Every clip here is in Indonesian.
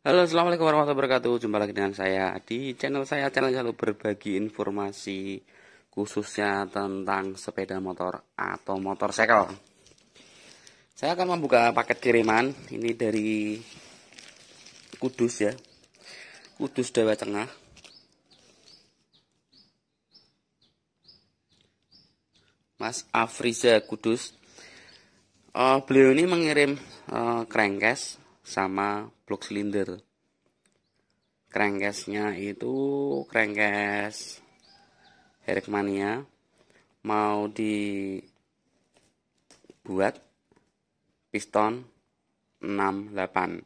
Halo, assalamualaikum warahmatullahi wabarakatuh. Jumpa lagi dengan saya di channel saya. Channel selalu berbagi informasi khususnya tentang sepeda motor atau motorcycle. Saya akan membuka paket kiriman. Ini dari Kudus ya, Kudus Jawa Tengah. Mas Afriza Kudus. Beliau ini mengirim crankcase sama blok silinder. Crankcase-nya itu crankcase Hercmania, mau dibuat piston 68.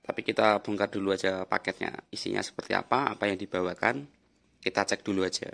Tapi kita bongkar dulu aja paketnya, isinya seperti apa yang dibawakan. Kita cek dulu aja.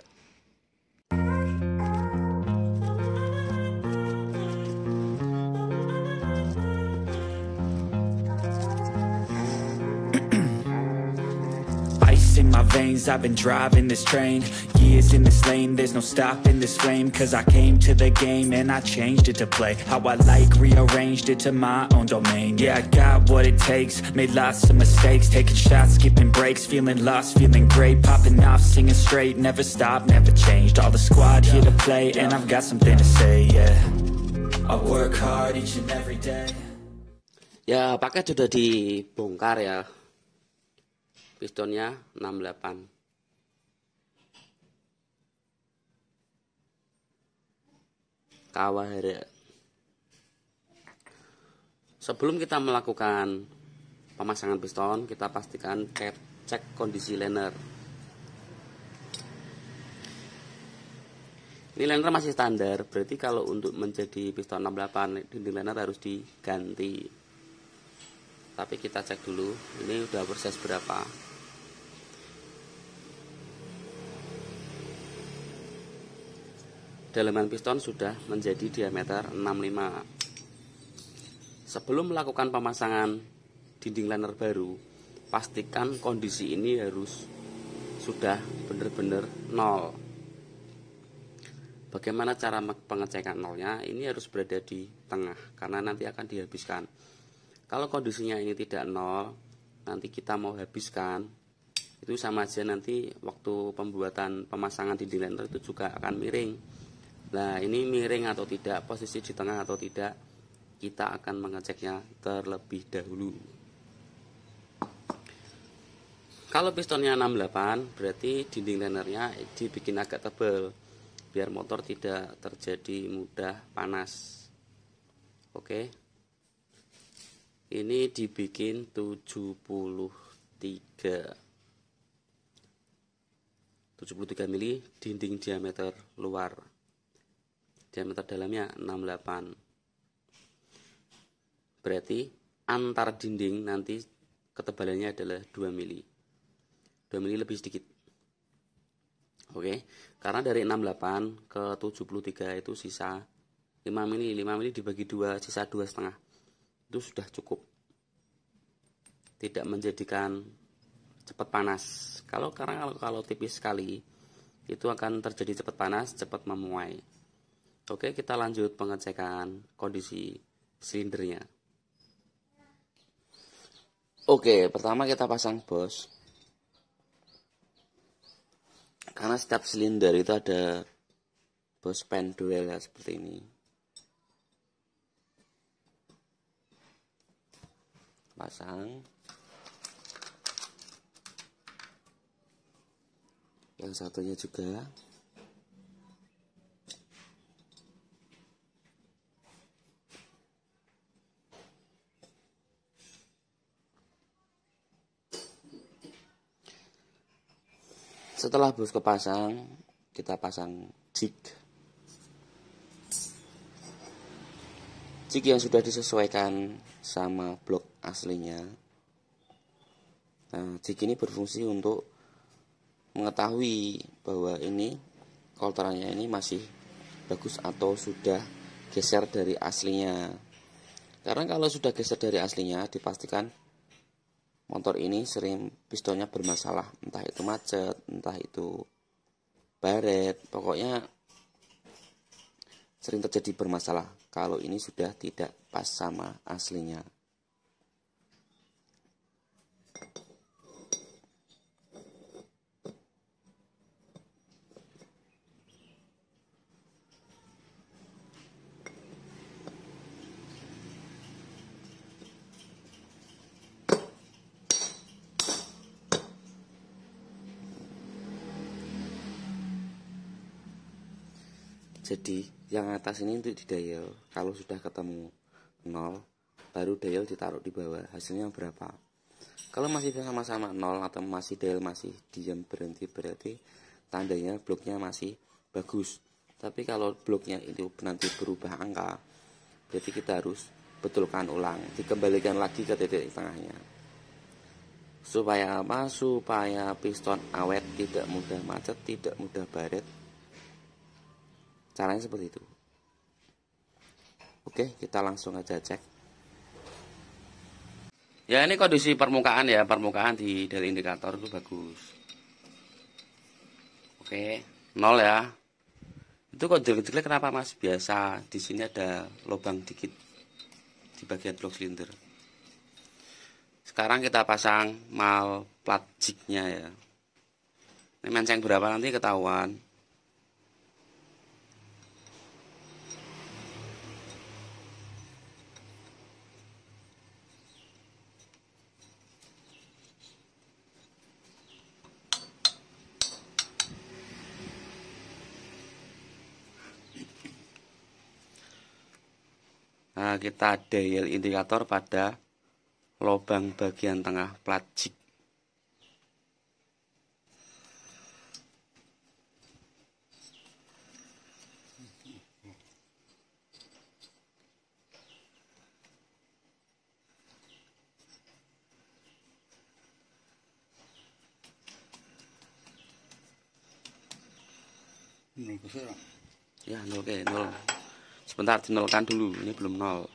In my veins, I've been driving this train. Years in this lane, there's no stopping this flame. Cause I came to the game and I changed it to play how I like, rearranged it to my own domain. Yeah, I got what it takes, made lots of mistakes, taking shots, skipping breaks, feeling lost, feeling great, popping off, singing straight, never stopped, never changed. All the squad here to play and I've got something to say, yeah. I work hard each and every day. Ya, paket sudah dibongkar ya. Pistonnya 68. Kawahara. Sebelum kita melakukan pemasangan piston, kita pastikan cek kondisi liner. Ini liner masih standar, berarti kalau untuk menjadi piston 68 dinding liner harus diganti. Tapi kita cek dulu, ini udah proses berapa. Dalaman piston sudah menjadi diameter 65. Sebelum melakukan pemasangan dinding liner baru, pastikan kondisi ini harus sudah benar-benar nol. Bagaimana cara pengecekan nolnya? Ini harus berada di tengah karena nanti akan dihabiskan. Kalau kondisinya ini tidak nol, nanti kita mau habiskan, itu sama aja nanti waktu pembuatan pemasangan dinding liner itu juga akan miring. Nah, ini miring atau tidak, posisi di tengah atau tidak, kita akan mengeceknya terlebih dahulu. Kalau pistonnya 68, berarti dinding linernya dibikin agak tebal, biar motor tidak terjadi mudah panas. Oke. Ini dibikin 73 mili dinding diameter luar. Diameter dalamnya 68. Berarti antar dinding nanti ketebalannya adalah 2 mili. 2 mili lebih sedikit. Oke, karena dari 68 ke 73 itu sisa 5 mili. 5 mili dibagi 2, sisa 2,5. Itu sudah cukup. Tidak menjadikan cepat panas. Kalau tipis sekali, itu akan terjadi cepat panas, cepat memuai. Oke, kita lanjut pengecekan kondisi silindernya. Oke, pertama kita pasang bos. Karena setiap silinder itu ada bos penduel ya, seperti ini. Pasang. Yang satunya juga. Setelah bos kepasang, kita pasang jig. Jig yang sudah disesuaikan sama blok aslinya. Nah, jig ini berfungsi untuk mengetahui bahwa ini kotorannya ini masih bagus atau sudah geser dari aslinya. Karena kalau sudah geser dari aslinya, dipastikan motor ini sering pistonnya bermasalah, entah itu macet, entah itu baret, pokoknya sering terjadi bermasalah kalau ini sudah tidak pas sama aslinya. Jadi yang atas ini untuk di dial. Kalau sudah ketemu 0, baru dial ditaruh di bawah. Hasilnya berapa? Kalau masih sama-sama 0 atau masih dial masih diam berhenti, berarti tandanya bloknya masih bagus. Tapi kalau bloknya itu nanti berubah angka, berarti kita harus betulkan ulang, dikembalikan lagi ke titik tengahnya. Supaya apa? Supaya piston awet, tidak mudah macet, tidak mudah baret. Caranya seperti itu. Oke, kita langsung aja cek. Ya, ini kondisi permukaan ya, permukaan di dial indikator itu bagus. Oke, 0 ya. Itu kok jelek-jelek kenapa Mas? Biasa di sini ada lubang dikit di bagian blok silinder. Sekarang kita pasang mal plat jignya ya. Ini menceng berapa nanti ketahuan. Nah, kita dial indikator pada lubang bagian tengah plat jig. Ya, 0, oke, 0. Sebentar dinolkan dulu, ini belum 0.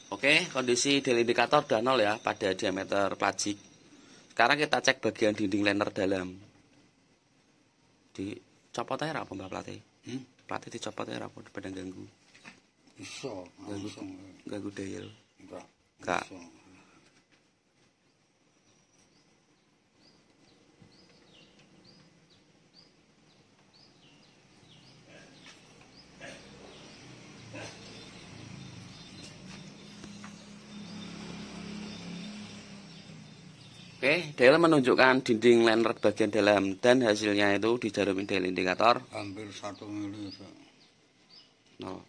Oke, kondisi dial indikator udah 0 ya pada diameter plat jig. Sekarang kita cek bagian dinding liner dalam. Dicopot aja apa mbak platnya? Platnya dicopot aja apa pada ganggu? Bisa, ganggu dial. Enggak. Oke, dial menunjukkan dinding liner bagian dalam dan hasilnya itu di jarum dial indikator Hampir 1 mili. 0.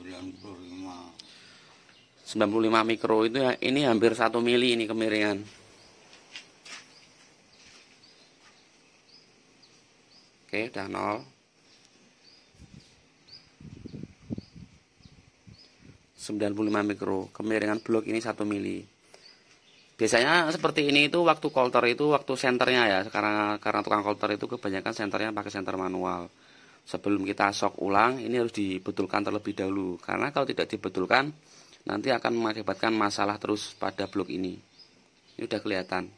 95. 95 mikro itu ya, ini hampir 1 mili ini kemiringan. Oke, udah 0. 95 mikro, kemiringan blok ini 1 mili. Biasanya seperti ini itu waktu coulter itu waktu senternya ya, karena tukang coulter itu kebanyakan senternya pakai senter manual. Sebelum kita shock ulang, ini harus dibetulkan terlebih dahulu, karena kalau tidak dibetulkan nanti akan mengakibatkan masalah terus pada blok ini. Ini udah kelihatan.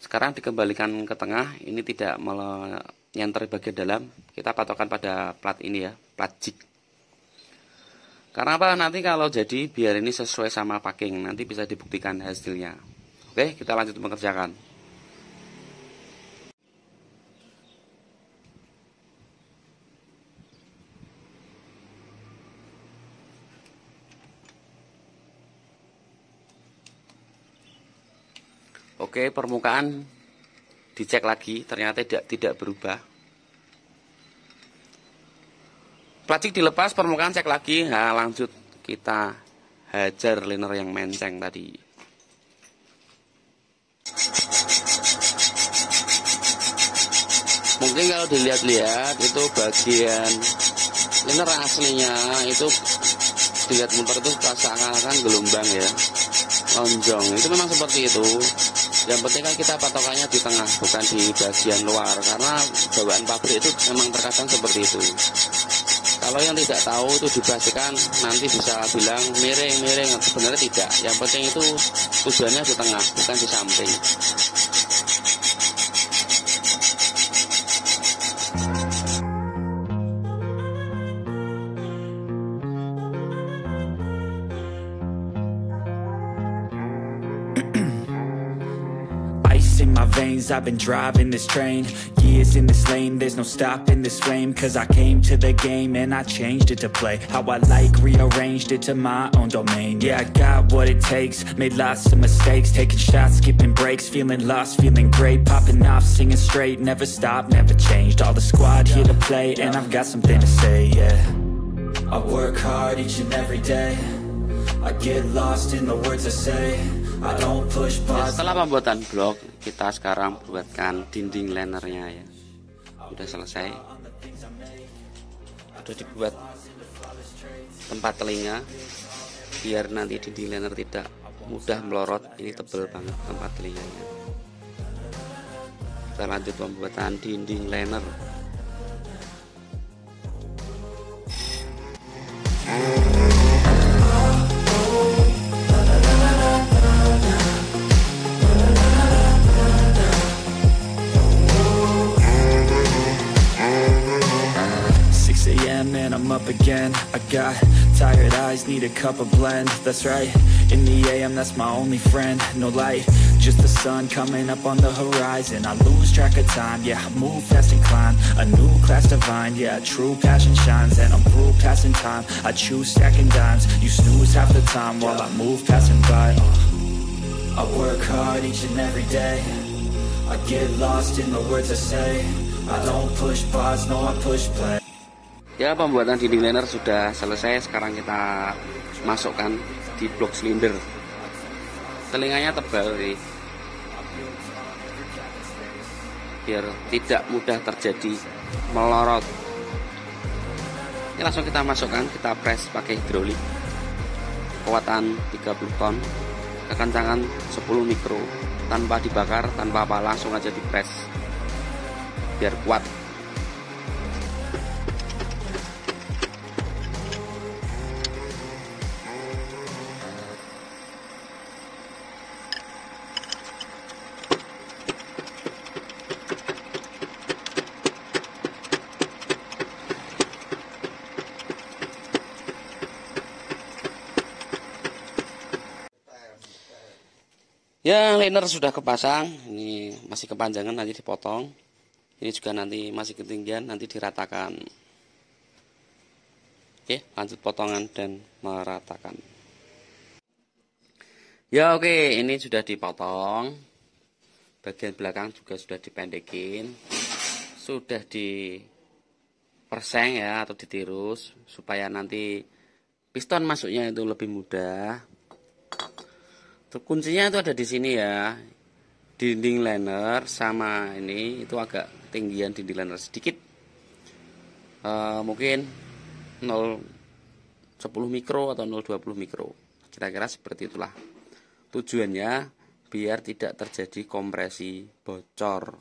Sekarang dikembalikan ke tengah, ini tidak menyenter bagian dalam, kita patokan pada plat ini ya, plat jig. Karena apa? Nanti kalau jadi biar ini sesuai sama packing, nanti bisa dibuktikan hasilnya. Oke, kita lanjut mengerjakan. Oke, permukaan dicek lagi, ternyata tidak berubah. Plastik dilepas, permukaan cek lagi. Nah, lanjut kita hajar liner yang menceng tadi. Mungkin kalau dilihat-lihat itu bagian liner aslinya itu dilihat motor itu seakan-akan gelombang ya, lonjong. Itu memang seperti itu. Yang penting kan kita patokannya di tengah, bukan di bagian luar, karena bawaan pabrik itu memang terkadang seperti itu. Kalau yang tidak tahu itu dipastikan nanti bisa bilang miring-miring, sebenarnya tidak. Yang penting itu tujuannya di tengah, bukan di samping. veins, I've been driving this train. Years in this lane, there's no stopping this flame. Cause I came to the game and I changed it to play how I like, rearranged it to my own domain. Yeah, I got what it takes, made lots of mistakes, taking shots, skipping breaks, feeling lost, feeling great, popping off, singing straight, never stopped, never changed. All the squad here to play, and I've got something to say, yeah. I work hard each and every day, I get lost in the words I say, I don't push pause. Setelah pembuatan blok, kita sekarang buatkan dinding linernya ya. Udah selesai. Udah dibuat tempat telinga biar nanti dinding liner tidak mudah melorot. Ini tebal banget tempat telinganya. Kita lanjut pembuatan dinding liner. 6 a.m. and I'm up again. I got tired eyes, need a cup of blend. That's right, in the AM that's my only friend. No light, just the sun coming up on the horizon. I lose track of time, yeah, I move fast and climb a new class divine, yeah, true passion shines. And I'm through passing time, I choose stacking dimes. You snooze half the time while I move passing by. I work hard each and every day, I get lost in the words I say, I don't push pause, no I push play. Ya, pembuatan dinding liner sudah selesai. Sekarang kita masukkan di blok silinder. Telinganya tebal nih, biar tidak mudah terjadi melorot. Ini langsung kita masukkan, kita press pakai hidrolik. Kekuatan 30 ton, kekencangan 10 mikro, tanpa dibakar, tanpa apa, langsung aja di press biar kuat. Ya, liner sudah kepasang. Ini masih kepanjangan, nanti dipotong. Ini juga nanti masih ketinggian, nanti diratakan. Oke, lanjut potongan dan meratakan. Ya, oke, ini sudah dipotong. Bagian belakang juga sudah dipendekin. Sudah diperseng ya, atau ditirus supaya nanti piston masuknya itu lebih mudah. Kuncinya itu ada di sini ya. Dinding liner sama ini itu agak tinggian dinding liner sedikit. Mungkin 0,10 mikro atau 0,20 mikro. Kira-kira seperti itulah. Tujuannya biar tidak terjadi kompresi bocor.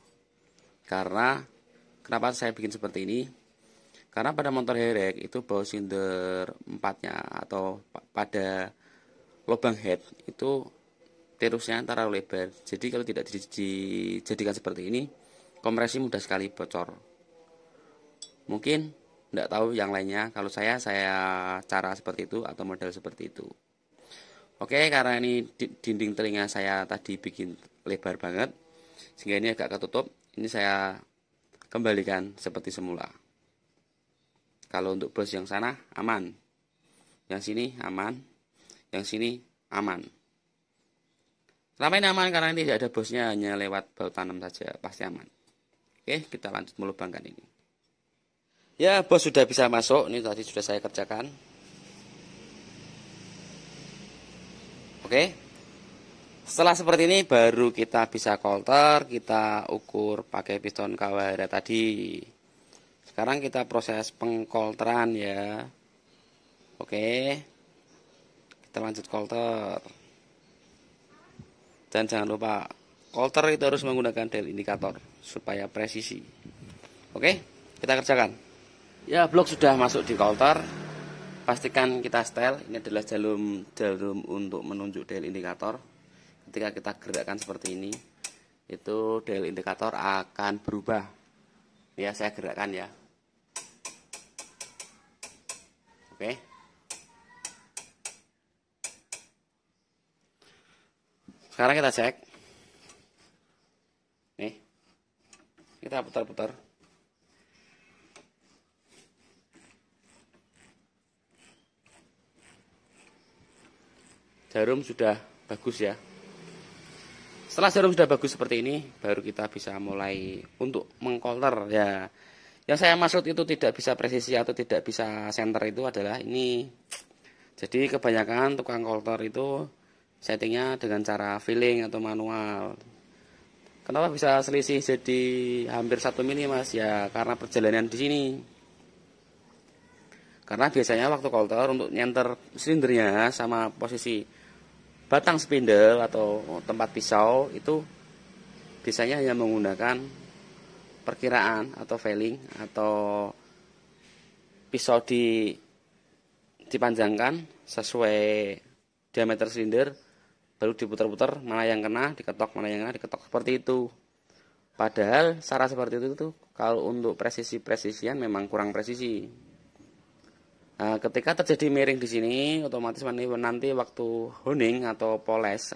Karena kenapa saya bikin seperti ini? Karena pada motor herek itu baut silinder 4-nya atau pada lubang head itu tirusnya terlalu lebar. Jadi kalau tidak dijadikan seperti ini, kompresi mudah sekali bocor. Mungkin tidak tahu yang lainnya. Kalau saya cara seperti itu atau model seperti itu. Oke, karena ini dinding telinga saya tadi bikin lebar banget, sehingga ini agak ketutup. Ini saya kembalikan seperti semula. Kalau untuk bos yang sana aman, yang sini aman, yang sini aman. Selama ini aman karena ini tidak ada bosnya, hanya lewat baut tanam saja, pasti aman. Oke, kita lanjut melubangkan ini. Ya, bos sudah bisa masuk. Ini tadi sudah saya kerjakan. Oke, setelah seperti ini baru kita bisa kolter, kita ukur pakai piston kawara tadi. Sekarang kita proses pengkolteran ya. Oke, kita lanjut kolter. Dan jangan lupa, kolter itu harus menggunakan dial indikator supaya presisi. Oke, kita kerjakan. Ya, blok sudah masuk di kolter. Pastikan kita setel. Ini adalah jarum untuk menunjuk dial indikator. Ketika kita gerakkan seperti ini, itu dial indikator akan berubah. Ya, saya gerakkan ya. Oke. Sekarang kita cek. kita putar-putar. Jarum sudah bagus ya. Setelah jarum sudah bagus seperti ini, baru kita bisa mulai untuk mengkolter ya. Yang saya maksud itu tidak bisa presisi atau tidak bisa center itu adalah ini. Jadi kebanyakan tukang kolter itu settingnya dengan cara feeling atau manual. Kenapa bisa selisih jadi hampir 1 mili mas? Ya karena perjalanan di sini. Karena biasanya waktu kolter untuk nyenter silindernya sama posisi batang spindle atau tempat pisau itu biasanya hanya menggunakan perkiraan atau feeling atau pisau dipanjangkan sesuai diameter silinder, baru diputar-putar, mana yang kena diketok, mana yang kena diketok, seperti itu. Padahal cara seperti itu tuh kalau untuk presisian memang kurang presisi. Nah, ketika terjadi miring di sini, otomatis nanti waktu honing atau poles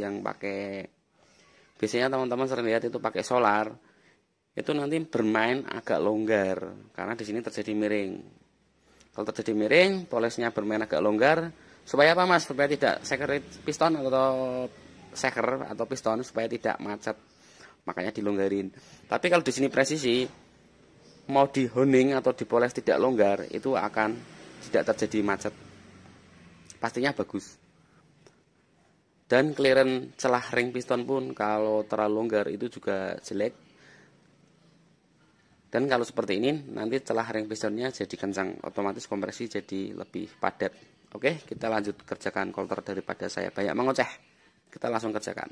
yang pakai, biasanya teman-teman sering lihat itu pakai solar, itu nanti bermain agak longgar karena di sini terjadi miring. Kalau terjadi miring, polesnya bermain agak longgar. Supaya apa mas? Supaya tidak seker piston atau seker atau piston supaya tidak macet. Makanya dilonggarin. Tapi kalau di sini presisi, mau di honing atau dipoles tidak longgar, itu akan tidak terjadi macet. Pastinya bagus. Dan clearance celah ring piston pun kalau terlalu longgar itu juga jelek. Dan kalau seperti ini nanti celah ring pistonnya jadi kencang, otomatis kompresi jadi lebih padat. Oke, kita lanjut kerjakan kolter daripada saya banyak mengoceh. Kita langsung kerjakan.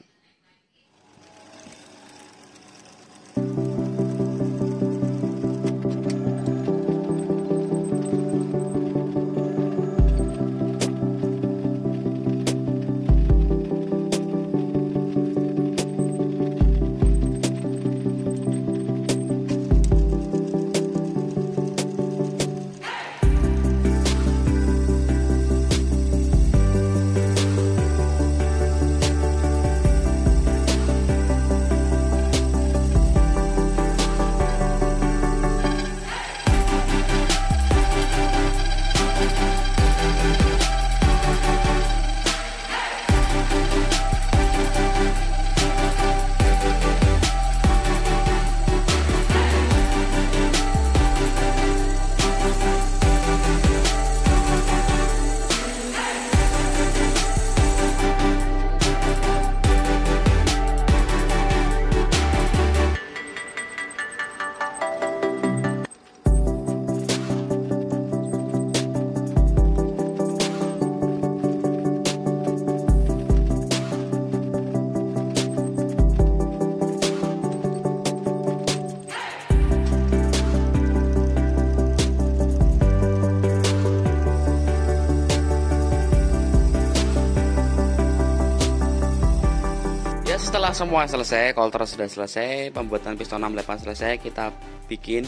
Setelah semua selesai, kolter sudah selesai, pembuatan piston 68 selesai, kita bikin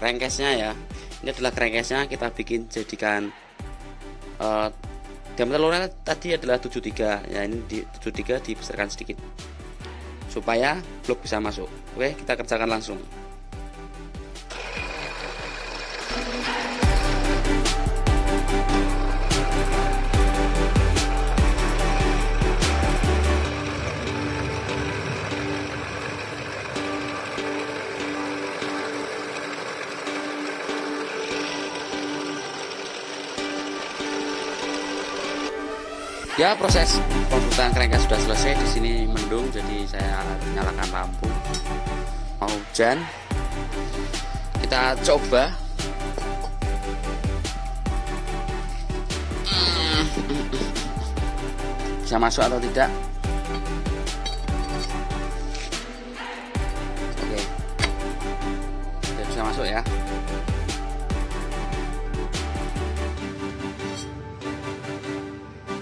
crankcase-nya ya. Ini adalah crankcase-nya, kita bikin jadikan diameter lurusnya tadi adalah 73. Ya, ini di 73 dibesarkan sedikit supaya blok bisa masuk. Oke, kita kerjakan langsung. Ya, proses pembuatan crankcase sudah selesai. Di sini mendung, jadi saya nyalakan lampu. Mau hujan, kita coba. Bisa masuk atau tidak? Oke, sudah bisa masuk ya.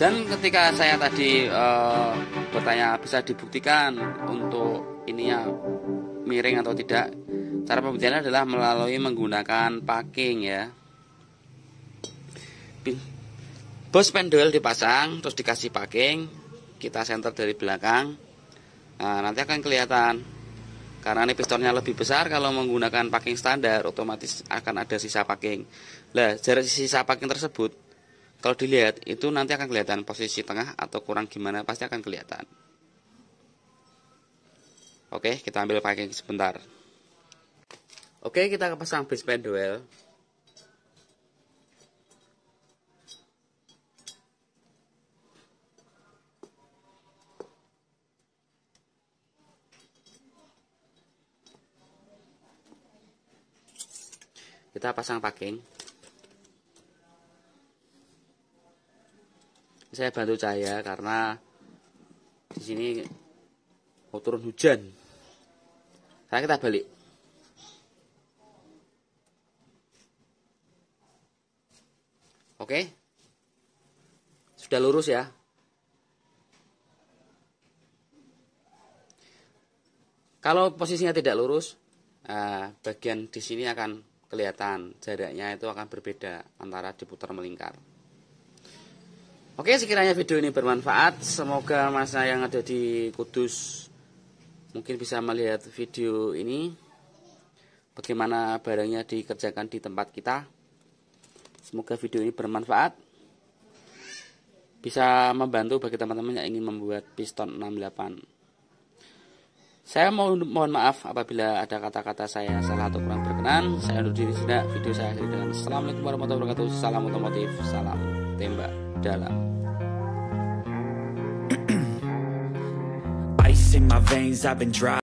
Dan ketika saya tadi bertanya bisa dibuktikan untuk ininya miring atau tidak, cara pembuktiannya adalah melalui menggunakan packing ya. Bos spandrel dipasang, terus dikasih packing, kita center dari belakang. Nah, nanti akan kelihatan Karena ini pistonnya lebih besar, kalau menggunakan packing standar otomatis akan ada sisa packing. Nah, jarak sisa packing tersebut kalau dilihat itu nanti akan kelihatan posisi tengah atau kurang gimana, pasti akan kelihatan. Oke, kita ambil packing sebentar. Oke, kita pasang base plate duel. Kita pasang packing. Saya bantu cahaya karena di sini mau turun hujan. Sekarang kita balik. Oke, sudah lurus ya. Kalau posisinya tidak lurus, bagian di sini akan kelihatan, jaraknya itu akan berbeda antara diputar melingkar. Oke, sekiranya video ini bermanfaat, semoga masa yang ada di Kudus mungkin bisa melihat video ini, bagaimana barangnya dikerjakan di tempat kita. Semoga video ini bermanfaat, bisa membantu bagi teman-teman yang ingin membuat piston 68. Saya mohon maaf apabila ada kata-kata saya salah atau kurang berkenan. Saya undur diri sudah. Video saya akhiri dengan Assalamualaikum warahmatullahi wabarakatuh. Salam otomotif, salam tembak dalam. Ice in my veins, I've been dry.